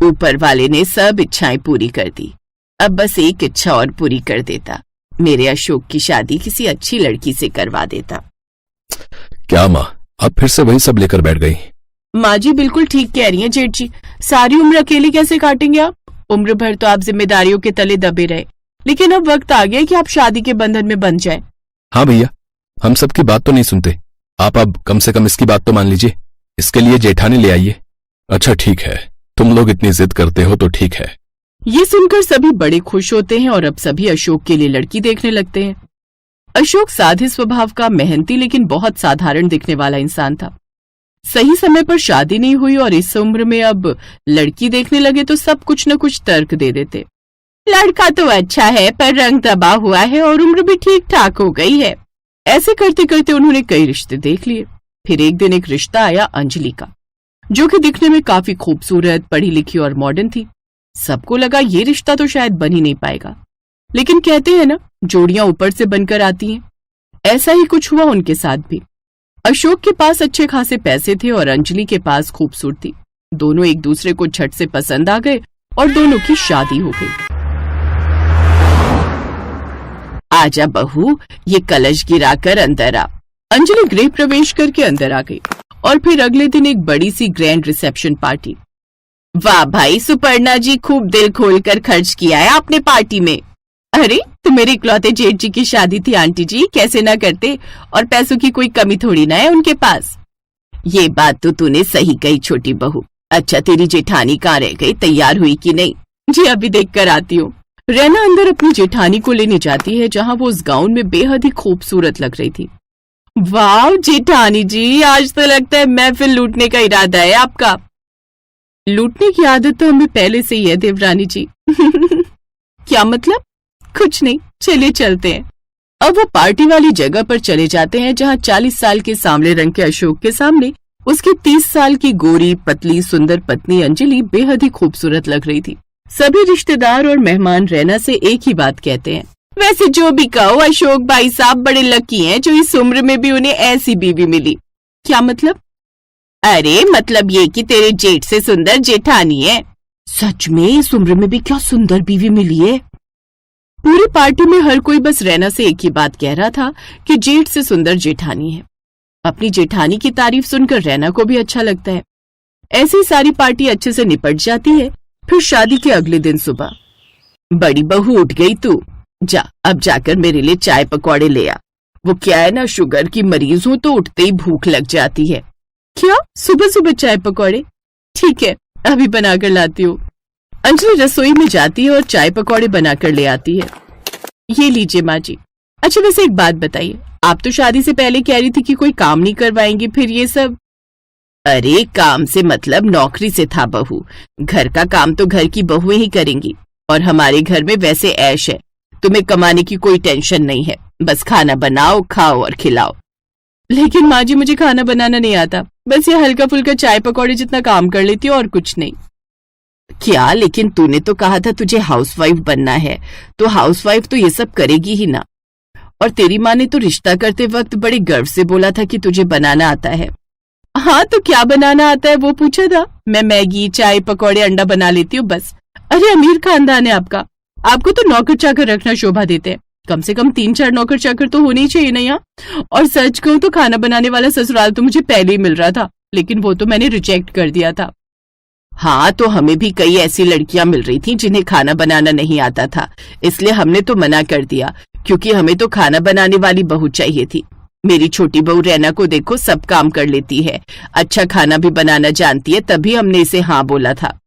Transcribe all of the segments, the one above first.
ऊपर वाले ने सब इच्छाएं पूरी कर दी। अब बस एक इच्छा और पूरी कर देता, मेरे अशोक की शादी किसी अच्छी लड़की से करवा देता। क्या माँ, अब फिर से वही सब लेकर बैठ गई? माँ जी बिल्कुल ठीक कह रही हैं जेठ जी। सारी उम्र अकेले कैसे काटेंगे आप? उम्र भर तो आप जिम्मेदारियों के तले दबे रहे, लेकिन अब वक्त आ गया कि आप शादी के बंधन में बंध जाएं। हाँ भैया, हम सबकी बात तो नहीं सुनते, आप अब कम से कम इसकी बात तो मान लीजिए। इसके लिए जेठानी ले आइए। अच्छा ठीक है, तुम लोग इतनी जिद करते हो तो ठीक है। ये सुनकर सभी बड़े खुश होते हैं और अब सभी अशोक के लिए लड़की देखने लगते हैं। अशोक साधे स्वभाव का, मेहनती लेकिन बहुत साधारण दिखने वाला इंसान था। सही समय पर शादी नहीं हुई और इस उम्र में अब लड़की देखने लगे तो सब कुछ न कुछ तर्क दे देते। लड़का तो अच्छा है पर रंग दबा हुआ है और उम्र भी ठीक ठाक हो गई है। ऐसे करते करते उन्होंने कई रिश्ते देख लिए। फिर एक दिन एक रिश्ता आया अंजलि का, जो कि दिखने में काफी खूबसूरत, पढ़ी लिखी और मॉडर्न थी। सबको लगा ये रिश्ता तो शायद बन ही नहीं पाएगा, लेकिन कहते हैं ना, जोड़ियां ऊपर से बनकर आती हैं। ऐसा ही कुछ हुआ उनके साथ भी। अशोक के पास अच्छे खासे पैसे थे और अंजलि के पास खूबसूरती। दोनों एक दूसरे को झट से पसंद आ गए और दोनों की शादी हो गई। आजा बहू, ये कलश गिराकर अंदर आ। अंजलि गृह प्रवेश करके अंदर आ गई और फिर अगले दिन एक बड़ी सी ग्रैंड रिसेप्शन पार्टी। वाह भाई सुपर्णा जी, खूब दिल खोलकर खर्च किया है आपने पार्टी में। अरे तो मेरे इकलौते जेठ जी की शादी थी आंटी जी, कैसे ना करते, और पैसों की कोई कमी थोड़ी ना है उनके पास। ये बात तो तूने सही कही छोटी बहू। अच्छा तेरी जेठानी कहाँ रह गई, तैयार हुई कि नहीं? जी अभी देख कर आती हूँ। रैना अंदर अपनी जेठानी को लेने जाती है, जहाँ वो उस गाउन में बेहद ही खूबसूरत लग रही थी। वाह जेठानी जी, आज तो लगता है महफिल लूटने का इरादा है आपका। लूटने की आदत तो हमें पहले से ही है देवरानी जी। क्या मतलब? कुछ नहीं, चलिए चलते हैं। अब वो पार्टी वाली जगह पर चले जाते हैं, जहाँ 40 साल के सांवले रंग के अशोक के सामने उसकी 30 साल की गोरी पतली सुंदर पत्नी अंजलि बेहद ही खूबसूरत लग रही थी। सभी रिश्तेदार और मेहमान रैना से एक ही बात कहते हैं, वैसे जो भी कहो अशोक भाई साहब बड़े लकी हैं जो इस उम्र में भी उन्हें ऐसी बीवी मिली। क्या मतलब? अरे मतलब ये कि तेरे जेठ से सुंदर जेठानी है। सच में इस उम्र में भी क्या सुंदर बीवी मिली है। पूरी पार्टी में हर कोई बस रैना से एक ही बात कह रहा था कि जेठ से सुंदर जेठानी है। अपनी जेठानी की तारीफ सुनकर रैना को भी अच्छा लगता है। ऐसी सारी पार्टी अच्छे से निपट जाती है। फिर शादी के अगले दिन सुबह, बड़ी बहू उठ गई तू, जा अब जाकर मेरे लिए चाय पकौड़े ले आ। वो क्या है ना, शुगर की मरीज हूँ तो उठते ही भूख लग जाती है। क्या सुबह सुबह चाय पकौड़े? ठीक है अभी बनाकर लाती हूँ। अंजलि रसोई में जाती है और चाय पकौड़े बनाकर ले आती है। ये लीजिए माँ जी। अच्छा वैसे एक बात बताइए, आप तो शादी से पहले कह रही थी कि कोई काम नहीं करवाएंगी, फिर ये सब? अरे काम से मतलब नौकरी से था बहू। घर का काम तो घर की बहुएं ही करेंगी और हमारे घर में वैसे ऐश है, तुम्हें कमाने की कोई टेंशन नहीं है, बस खाना बनाओ, खाओ और खिलाओ। लेकिन माँ जी मुझे खाना बनाना नहीं आता, बस ये हल्का फुल्का चाय पकौड़े जितना काम कर लेती हूँ और कुछ नहीं। क्या? लेकिन तूने तो कहा था तुझे हाउसवाइफ बनना है, तो हाउसवाइफ तो ये सब करेगी ही ना। और तेरी माँ ने तो रिश्ता करते वक्त बड़े गर्व से बोला था कि तुझे बनाना आता है। हाँ तो क्या बनाना आता है वो पूछा था। मैं मैगी, चाय पकौड़े, अंडा बना लेती हूँ बस। अरे अमीर खानदान है आपका, आपको तो नौकर चाकर रखना शोभा देते हैं। कम से कम 3-4 नौकर चाकर तो होने ही चाहिए ना यहाँ। और सच कहूँ तो खाना बनाने वाला ससुराल तो मुझे पहले ही मिल रहा था, लेकिन वो तो मैंने रिजेक्ट कर दिया था। हाँ तो हमें भी कई ऐसी लड़कियां मिल रही थी जिन्हें खाना बनाना नहीं आता था, इसलिए हमने तो मना कर दिया, क्योंकि हमें तो खाना बनाने वाली बहू चाहिए थी। मेरी छोटी बहू रैना को देखो, सब काम कर लेती है, अच्छा खाना भी बनाना जानती है, तभी हमने इसे हाँ बोला था।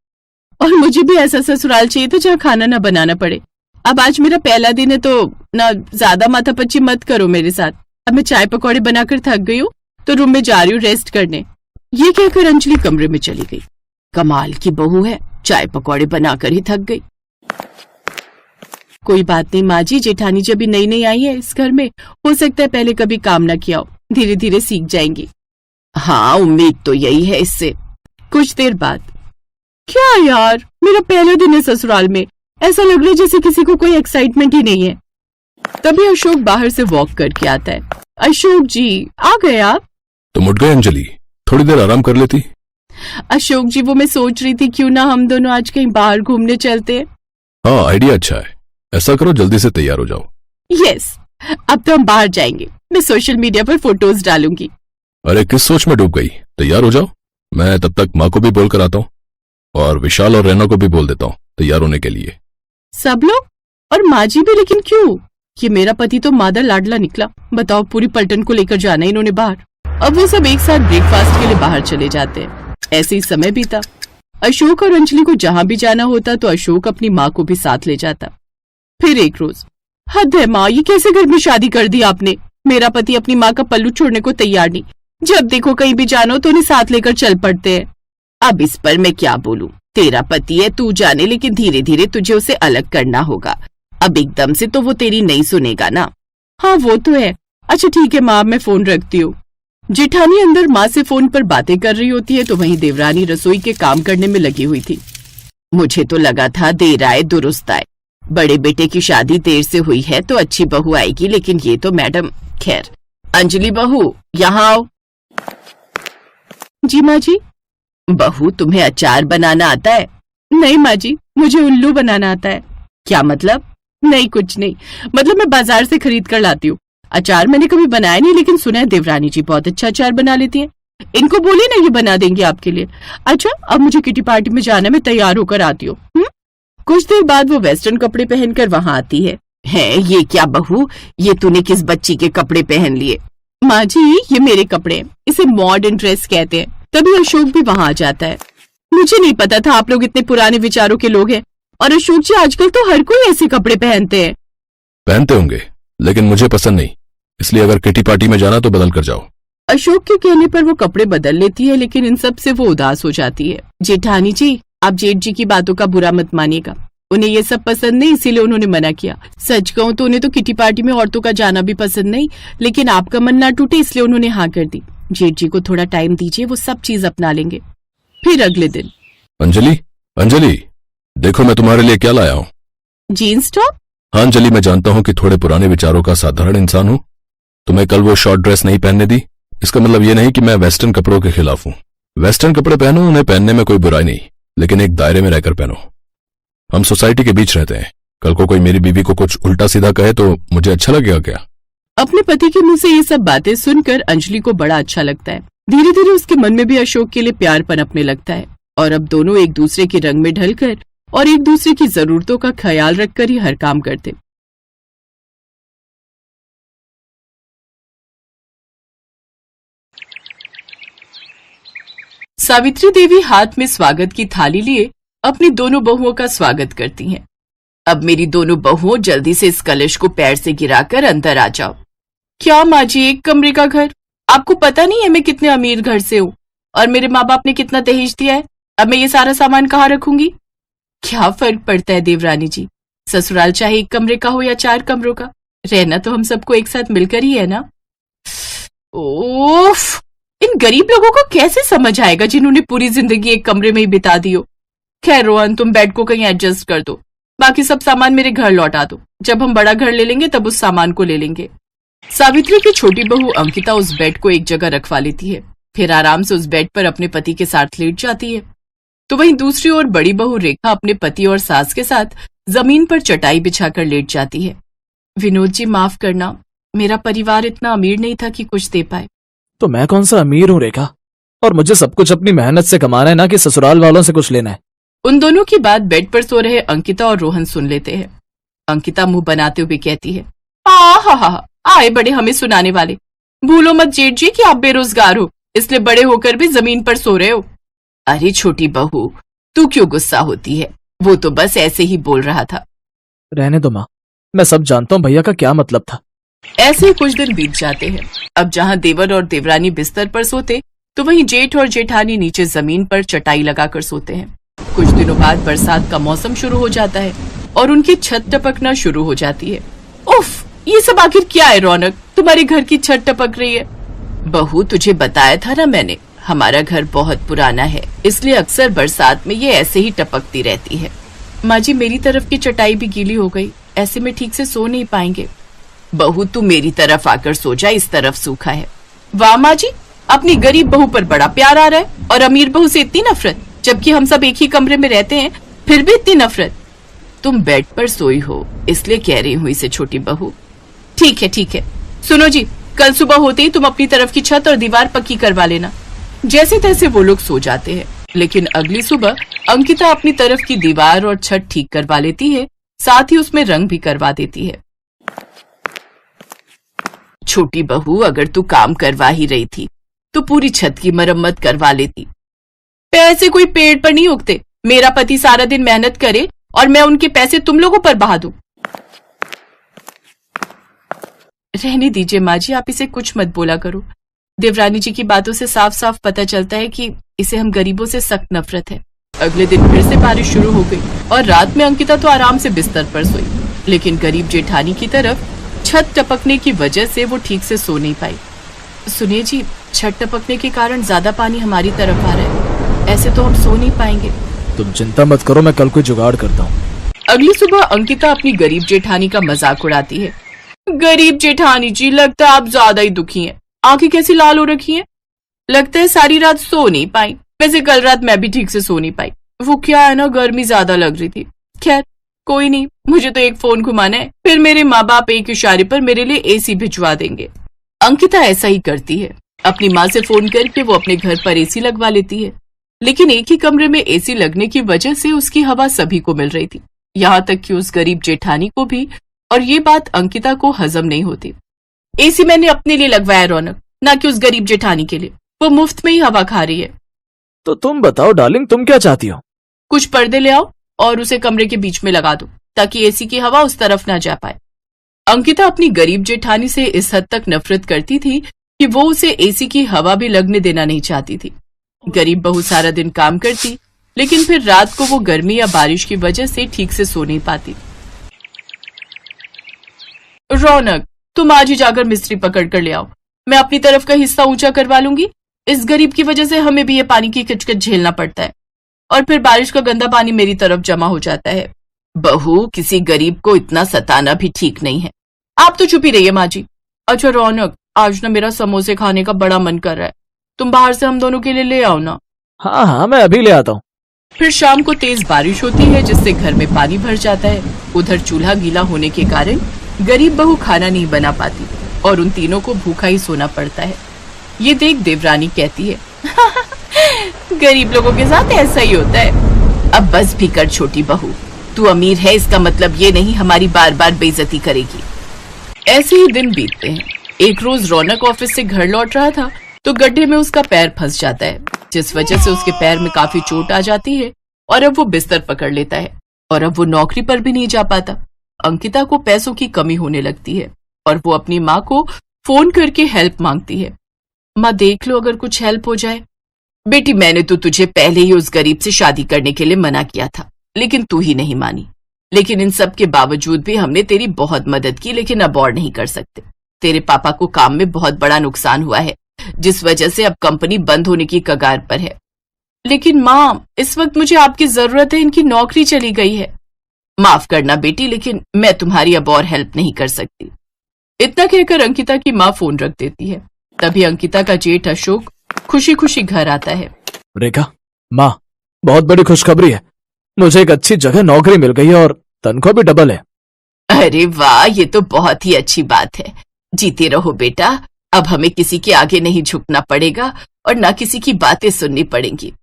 और मुझे भी ऐसा ससुराल चाहिए था जहाँ खाना ना बनाना पड़े। अब आज मेरा पहला दिन है तो ना ज्यादा माथापच्ची मत करो मेरे साथ। अब मैं चाय पकौड़े बनाकर थक गई हूँ तो रूम में जा रही हूँ रेस्ट करने। ये कहकर अंजलि कमरे में चली गई। कमाल की बहू है, चाय पकौड़े बनाकर ही थक गई। कोई बात नहीं माँ जी, जेठानी जब भी नई नई आई है इस घर में, हो सकता है पहले कभी काम ना किया हो, धीरे धीरे सीख जाएंगी। हाँ उम्मीद तो यही है इससे। कुछ देर बाद, क्या यार मेरा पहला दिन है ससुराल में, ऐसा लग रहा है जैसे किसी को कोई एक्साइटमेंट ही नहीं है। तभी अशोक बाहर से वॉक करके आता है। अशोक जी आ गए आप? तुम उठ गए अंजलि, थोड़ी देर आराम कर लेती। अशोक जी, वो मैं सोच रही थी क्यों ना हम दोनों आज कहीं बाहर घूमने चलते हैं। हाँ, आइडिया अच्छा है। ऐसा करो, जल्दी से तैयार हो जाओ। यस, अब तो हम बाहर जाएंगे। मैं सोशल मीडिया पर फोटोज डालूंगी। अरे किस सोच में डूब गई? तैयार हो जाओ। मैं तब तक माँ को भी बोल कर आता हूँ और विशाल और रैना को भी बोल देता हूँ तैयार होने के लिए। सब लोग और माँ जी भी? लेकिन क्यों? ये मेरा पति तो मादा लाडला निकला। बताओ, पूरी पलटन को लेकर जाना है इन्होंने बाहर। अब वो सब एक साथ ब्रेकफास्ट के लिए बाहर चले जाते हैं। ऐसे ही समय बीता। अशोक और अंजलि को जहाँ भी जाना होता तो अशोक अपनी माँ को भी साथ ले जाता। फिर एक रोज, हद है माँ, ये कैसे घर में शादी कर दी आपने? मेरा पति अपनी माँ का पल्लू छोड़ने को तैयार नहीं। जब देखो कहीं भी जानो तो उन्हें साथ लेकर चल पड़ते हैं। अब इस पर मैं क्या बोलूं? तेरा पति है, तू जाने, लेकिन धीरे धीरे तुझे उसे अलग करना होगा। अब एकदम से तो वो तेरी नहीं सुनेगा ना। हाँ वो तो है। अच्छा ठीक है माँ, मैं फोन रखती हूँ। जेठानी अंदर माँ से फोन पर बातें कर रही होती है तो वहीं देवरानी रसोई के काम करने में लगी हुई थी। मुझे तो लगा था देर आए दुरुस्त आए। बड़े बेटे की शादी देर से हुई है तो अच्छी बहू आएगी, लेकिन ये तो मैडम। खैर, अंजलि बहू यहाँ आओ। जी माँ जी। बहू, तुम्हें अचार बनाना आता है? नहीं माँ जी, मुझे उल्लू बनाना आता है। क्या मतलब? नहीं कुछ नहीं, मतलब मैं बाजार से खरीद कर लाती हूँ। अचार मैंने कभी बनाया नहीं, लेकिन सुना है देवरानी जी बहुत अच्छा अचार बना लेती हैं। इनको बोलिए ना, ये बना देंगे आपके लिए। अच्छा, अब मुझे किटी पार्टी में जाना, मैं तैयार होकर आती हूँ। कुछ देर बाद वो वेस्टर्न कपड़े पहनकर वहाँ आती है। ये क्या बहू, ये तूने किस बच्ची के कपड़े पहन लिए? माँ जी, ये मेरे कपड़े हैं, इसे मॉडर्न ड्रेस कहते हैं। तभी अशोक भी वहाँ आ जाता है। मुझे नहीं पता था आप लोग इतने पुराने विचारों के लोग हैं। और अशोक जी, आजकल तो हर कोई ऐसे कपड़े पहनते हैं। पहनते होंगे, लेकिन मुझे पसंद नहीं, इसलिए अगर किटी पार्टी में जाना तो बदल कर जाओ। अशोक के कहने पर वो कपड़े बदल लेती है, लेकिन इन सब से वो उदास हो जाती है। जेठानी जी, आप जेठ जी की बातों का बुरा मत मानिएगा। उन्हें ये सब पसंद नहीं, इसीलिए उन्होंने मना किया। सच कहूँ तो उन्हें तो किटी पार्टी में औरतों का जाना भी पसंद नहीं, लेकिन आपका मन ना टूटे इसलिए उन्होंने हाँ कर दी। जेठ जी को थोड़ा टाइम दीजिए, वो सब चीज अपना लेंगे। फिर अगले दिन। अंजलि, अंजलि, देखो मैं तुम्हारे लिए क्या लाया हूँ। Jeans top? हाँ अंजलि, मैं जानता हूँ कि थोड़े पुराने विचारों का साधारण इंसान हूँ। तुम्हें कल वो शॉर्ट ड्रेस नहीं पहनने दी, इसका मतलब ये नहीं कि मैं वेस्टर्न कपड़ों के खिलाफ हूँ। वेस्टर्न कपड़े पहनो, उन्हें पहनने में कोई बुराई नहीं, लेकिन एक दायरे में रहकर पहनो। हम सोसाइटी के बीच रहते हैं, कल को कोई मेरी बीवी को कुछ उल्टा सीधा कहे तो मुझे अच्छा लगेगा क्या? अपने पति के मुंह से ये सब बातें सुनकर अंजलि को बड़ा अच्छा लगता है। धीरे धीरे उसके मन में भी अशोक के लिए प्यार पनपने लगता है और अब दोनों एक दूसरे के रंग में ढलकर और एक दूसरे की जरूरतों का ख्याल रखकर ही हर काम करते। सावित्री देवी हाथ में स्वागत की थाली लिए अपनी दोनों बहुओं का स्वागत करती हैं। अब मेरी दोनों बहुओं, जल्दी से इस कलश को पैर से गिराकर अंदर आ जाओ। क्या माँ जी, एक कमरे का घर? आपको पता नहीं है मैं कितने अमीर घर से हूँ और मेरे माँ बाप ने कितना दहेज दिया है। अब मैं ये सारा सामान कहाँ रखूंगी? क्या फर्क पड़ता है देवरानी जी, ससुराल चाहे एक कमरे का हो या 4 कमरों का, रहना तो हम सबको एक साथ मिलकर ही है ना। ओफ, इन गरीब लोगों को कैसे समझ आएगा जिन्होंने पूरी जिंदगी एक कमरे में ही बिता दी हो। खैर रोहन, तुम बेड को कहीं एडजस्ट कर दो, बाकी सब सामान मेरे घर लौटा दो। जब हम बड़ा घर ले लेंगे तब उस सामान को ले लेंगे। सावित्री की छोटी बहू अंकिता उस बेड को एक जगह रखवा लेती है, फिर आराम से उस बेड पर अपने पति के साथ लेट जाती है। तो वहीं दूसरी ओर बड़ी बहू रेखा अपने पति और सास के साथ जमीन पर चटाई बिछाकर लेट जाती है। विनोद जी, माफ करना, मेरा परिवार इतना अमीर नहीं था कि कुछ दे पाए। तो मैं कौन सा अमीर हूँ रेखा, और मुझे सब कुछ अपनी मेहनत से कमाना है, ना कि ससुराल वालों से कुछ लेना है। उन दोनों की बात बेड पर सो रहे अंकिता और रोहन सुन लेते हैं। अंकिता मुंह बनाते हुए कहती है, हा आए बड़े हमें सुनाने वाले। भूलो मत जेठ जी कि आप बेरोजगार हो, इसलिए बड़े होकर भी जमीन पर सो रहे हो। अरे छोटी बहू, तू क्यों गुस्सा होती है, वो तो बस ऐसे ही बोल रहा था। रहने दो माँ, मैं सब जानता हूँ भैया का क्या मतलब था। ऐसे ही कुछ दिन बीत जाते हैं। अब जहाँ देवर और देवरानी बिस्तर पर सोते तो वहीं जेठ और जेठानी नीचे जमीन पर चटाई लगाकर सोते हैं। कुछ दिनों बाद बरसात का मौसम शुरू हो जाता है और उनकी छत टपकना शुरू हो जाती है। उफ, ये सब आखिर क्या है रौनक, तुम्हारे घर की छत टपक रही है। बहू, तुझे बताया था ना मैंने, हमारा घर बहुत पुराना है, इसलिए अक्सर बरसात में ये ऐसे ही टपकती रहती है। माँ जी, मेरी तरफ की चटाई भी गीली हो गई, ऐसे में ठीक से सो नहीं पाएंगे। बहू, तू मेरी तरफ आकर सो जा, इस तरफ सूखा है। वाह माँ जी, अपनी गरीब बहू पर बड़ा प्यार आ रहा है और अमीर बहू से इतनी नफरत, जबकि हम सब एक ही कमरे में रहते हैं, फिर भी इतनी नफरत। तुम बेड पर सोई हो इसलिए कह रही हूँ इसे छोटी बहू। ठीक है, सुनो जी, कल सुबह होते ही तुम अपनी तरफ की छत और दीवार पक्की करवा लेना। जैसे तैसे वो लोग सो जाते हैं, लेकिन अगली सुबह अंकिता अपनी तरफ की दीवार और छत ठीक करवा लेती है, साथ ही उसमें रंग भी करवा देती है। छोटी बहू, अगर तू काम करवा ही रही थी तो पूरी छत की मरम्मत करवा लेती। पैसे कोई पेड़ पर नहीं उगते। मेरा पति सारा दिन मेहनत करे और मैं उनके पैसे तुम लोगों पर बहा दूं। रहने दीजिए माँ जी, आप इसे कुछ मत बोला करो। देवरानी जी की बातों से साफ साफ पता चलता है कि इसे हम गरीबों से सख्त नफरत है। अगले दिन फिर से बारिश शुरू हो गई और रात में अंकिता तो आराम से बिस्तर पर सोई, लेकिन गरीब जेठानी की तरफ छत टपकने की वजह से वो ठीक से सो नहीं पाई। सुनिए जी, छत टपकने के कारण ज्यादा पानी हमारी तरफ आ रहा है, ऐसे तो हम सो नहीं पाएंगे। तुम चिंता मत करो, मैं कल कोई जुगाड़ करता हूँ। अगली सुबह अंकिता अपनी गरीब जेठानी का मजाक उड़ाती है। गरीब जेठानी जी, लगता है आप ज्यादा ही दुखी हैं। आंखें कैसी लाल हो रखी हैं? लगता है सारी रात सो नहीं पाई। वैसे कल रात मैं भी ठीक से सो नहीं पाई। वो क्या है ना, गर्मी ज्यादा लग रही थी। खैर कोई नहीं, मुझे तो एक फोन घुमाना है, फिर मेरे माँ बाप एक इशारे पर मेरे लिए एसी भिजवा देंगे। अंकिता ऐसा ही करती है। अपनी माँ से फोन करके वो अपने घर पर एसी लगवा लेती है, लेकिन एक ही कमरे में एसी लगने की वजह से उसकी हवा सभी को मिल रही थी, यहाँ तक कि उस गरीब जेठानी को भी। और ये बात अंकिता को हजम नहीं होती। एसी मैंने अपने लिए लगवाया रौनक, ना कि उस गरीब जेठानी के लिए। वो मुफ्त में ही हवा खा रही है। तो तुम बताओ डार्लिंग, तुम क्या चाहती हो? कुछ पर्दे ले आओ और उसे कमरे के बीच में लगा दो, ताकि एसी की हवा उस तरफ ना जा पाए। अंकिता अपनी गरीब जेठानी से इस हद तक नफरत करती थी कि वो उसे एसी की हवा भी लगने देना नहीं चाहती थी। गरीब बहू सारा दिन काम करती, लेकिन फिर रात को वो गर्मी या बारिश की वजह से ठीक से सो नहीं पाती। रौनक, तुम आज ही जाकर मिस्त्री पकड़ कर ले आओ, मैं अपनी तरफ का हिस्सा ऊंचा करवा लूंगी। इस गरीब की वजह से हमें भी ये पानी की किचकिच झेलना पड़ता है, और फिर बारिश का गंदा पानी मेरी तरफ जमा हो जाता है। बहू, किसी गरीब को इतना सताना भी ठीक नहीं है। आप तो चुप ही रहिए माँ जी। अच्छा रौनक, आज ना मेरा समोसे खाने का बड़ा मन कर रहा है, तुम बाहर से हम दोनों के लिए ले आओ ना। हाँ, मैं अभी ले आता हूँ। फिर शाम को तेज बारिश होती है, जिससे घर में पानी भर जाता है। उधर चूल्हा गीला होने के कारण गरीब बहू खाना नहीं बना पाती और उन तीनों को भूखा ही सोना पड़ता है। ये देख देवरानी कहती है, गरीब लोगों के साथ ऐसा ही होता है। अब बस भी कर छोटी बहू, तू अमीर है इसका मतलब ये नहीं हमारी बार बार बेइज्जती करेगी। ऐसे ही दिन बीतते हैं। एक रोज रौनक ऑफिस से घर लौट रहा था तो गड्ढे में उसका पैर फंस जाता है, जिस वजह से उसके पैर में काफी चोट आ जाती है और अब वो बिस्तर पकड़ लेता है और अब वो नौकरी पर भी नहीं जा पाता। अंकिता को पैसों की कमी होने लगती है और वो अपनी माँ को फोन करके हेल्प मांगती है। माँ देख लो, अगर कुछ हेल्प हो जाए। बेटी, मैंने तो तुझे पहले ही उस गरीब से शादी करने के लिए मना किया था, लेकिन तू ही नहीं मानी। लेकिन इन सब के बावजूद भी हमने तेरी बहुत मदद की, लेकिन अब और नहीं कर सकते। तेरे पापा को काम में बहुत बड़ा नुकसान हुआ है, जिस वजह से अब कंपनी बंद होने की कगार पर है। लेकिन माँ, इस वक्त मुझे आपकी जरूरत है, इनकी नौकरी चली गई है। माफ करना बेटी, लेकिन मैं तुम्हारी अब और हेल्प नहीं कर सकती। इतना कहकर अंकिता की माँ फोन रख देती है। तभी अंकिता का जेठ अशोक खुशी खुशी घर आता है। रेखा, माँ, बहुत बड़ी खुशखबरी है, मुझे एक अच्छी जगह नौकरी मिल गई है और तनख्वाह भी डबल है। अरे वाह, ये तो बहुत ही अच्छी बात है। जीते रहो बेटा, अब हमें किसी के आगे नहीं झुकना पड़ेगा और ना किसी की बातें सुननी पड़ेंगी।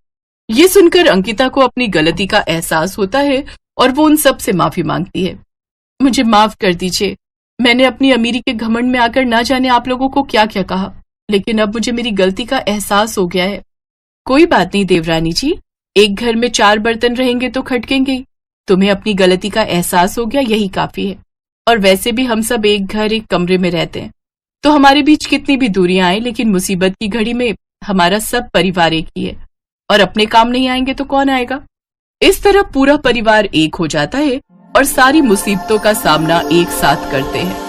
ये सुनकर अंकिता को अपनी गलती का एहसास होता है और वो उन सब से माफी मांगती है। मुझे माफ कर दीजिए, मैंने अपनी अमीरी के घमंड में आकर ना जाने आप लोगों को क्या क्या कहा, लेकिन अब मुझे मेरी गलती का एहसास हो गया है। कोई बात नहीं देवरानी जी, एक घर में 4 बर्तन रहेंगे तो खटकेंगे ही। तुम्हें अपनी गलती का एहसास हो गया, यही काफी है। और वैसे भी हम सब एक घर एक कमरे में रहते हैं, तो हमारे बीच कितनी भी दूरियां आए, लेकिन मुसीबत की घड़ी में हमारा सब परिवार एक ही है। और अपने काम नहीं आएंगे तो कौन आएगा। इस तरह पूरा परिवार एक हो जाता है और सारी मुसीबतों का सामना एक साथ करते हैं।